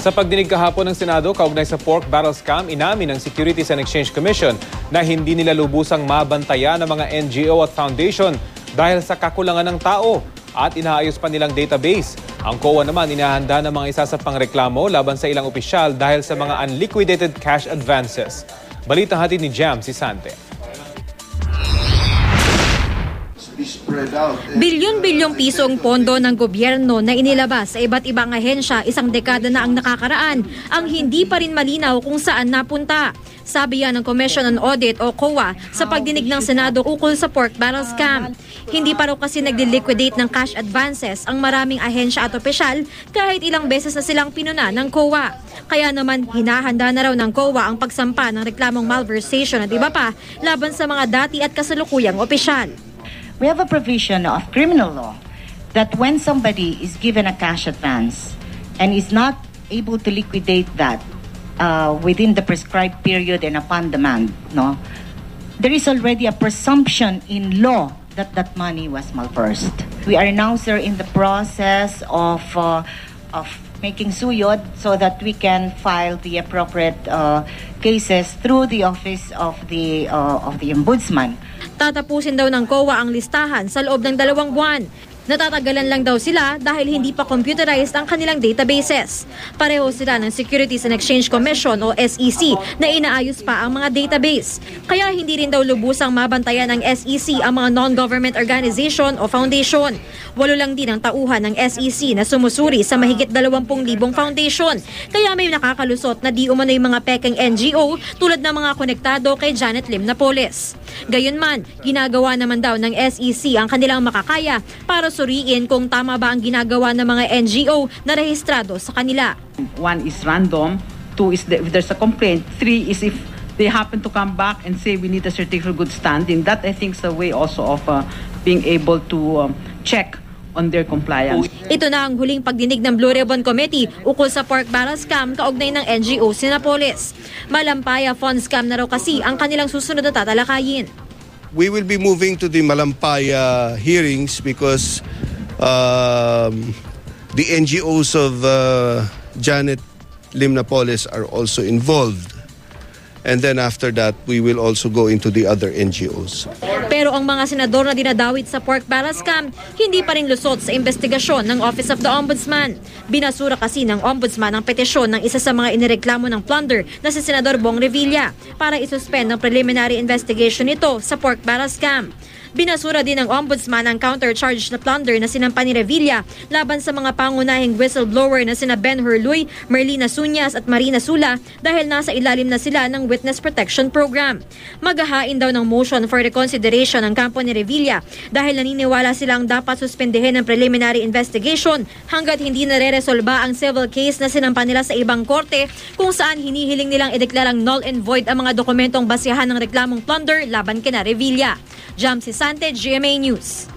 Sa pagdinig kahapon ng Senado kaugnay sa pork barrel scam, inamin ng Securities and Exchange Commission na hindi nila lubusang mabantayan ng mga NGO at foundation dahil sa kakulangan ng tao at inaayos pa nilang database. Ang COA naman inahanda ng mga isasapang reklamo laban sa ilang opisyal dahil sa mga unliquidated cash advances. Balita hatid ni Jam Sisante. Bilyon-bilyong pisong pondo ng gobyerno na inilabas sa iba't ibang ahensya isang dekada na ang nakakaraan ang hindi pa rin malinaw kung saan napunta. Sabi yan ng Commission on Audit o COA sa pagdinig ng Senado ukol sa pork barrel scam. Hindi pa raw kasi nagde-liquidate ng cash advances ang maraming ahensya at opisyal kahit ilang beses na silang pinuna ng COA. Kaya naman hinahanda na raw ng COA ang pagsampa ng reklamong malversation at iba pa laban sa mga dati at kasalukuyang opisyal. We have a provision of criminal law that when somebody is given a cash advance and is not able to liquidate that within the prescribed period and upon demand, there is already a presumption in law that that money was malversed. We are now, sir, in the process of making suyod so that we can file the appropriate cases through the office of the Ombudsman. Tatapusin daw ng COA ang listahan sa loob ng 2 buwan. Natatagalan lang daw sila dahil hindi pa computerized ang kanilang databases. Pareho sila ng Securities and Exchange Commission o SEC na inaayos pa ang mga database. Kaya hindi rin daw lubusang mabantayan ng SEC ang mga non-government organization o foundation. 8 lang din ang tauhan ng SEC na sumusuri sa mahigit 20,000 foundation. Kaya may nakakalusot na di umano'y mga pekeng NGO tulad ng mga konektado kay Janet Lim Napoles. Gayunman, ginagawa naman daw ng SEC ang kanilang makakaya para suriin kung tama ba ang ginagawa ng mga NGO na rehistrado sa kanila. 1 is random, 2 is if there's a complaint, 3 is if they happen to come back and say we need a certificate of good standing. That I think is a way also of being able to check on their compliance. Ito na ang huling pagdinig ng Blue Ribbon Committee ukol sa pork barrel scam kaugnay ng NGO Sinapolis. Malampaya fund scam na raw kasi ang kanilang susunod na tatalakayin. We will be moving to the Malampaya hearings because the NGOs of Janet Lim Napoles are also involved. And then after that, we will also go into the other NGOs. Pero ang mga senador na dinadawit sa pork barrel scam, hindi pa rin lusot sa investigasyon ng Office of the Ombudsman. Binasura kasi ng Ombudsman ang petisyon ng isa sa mga inireklamo ng plunder na si Senador Bong Revilla para isuspend ang preliminary investigation nito sa pork barrel scam. Binasura din ng Ombudsman ang counter-charge na plunder na sinampa ni Revilla laban sa mga pangunahing whistleblower na sina Ben Hurluy, Merlina Suñas at Marina Sula dahil nasa ilalim na sila ng Witness Protection Program. Maghahain daw ng motion for reconsideration ang kampo ni Revilla dahil naniniwala silang dapat suspendehin ang preliminary investigation hanggat hindi nare-resolba ang civil case na sinampa nila sa ibang korte kung saan hinihiling nilang ideklarang null and void ang mga dokumentong basihan ng reklamong plunder laban kina Revilla. Jam Sisante, GMA News.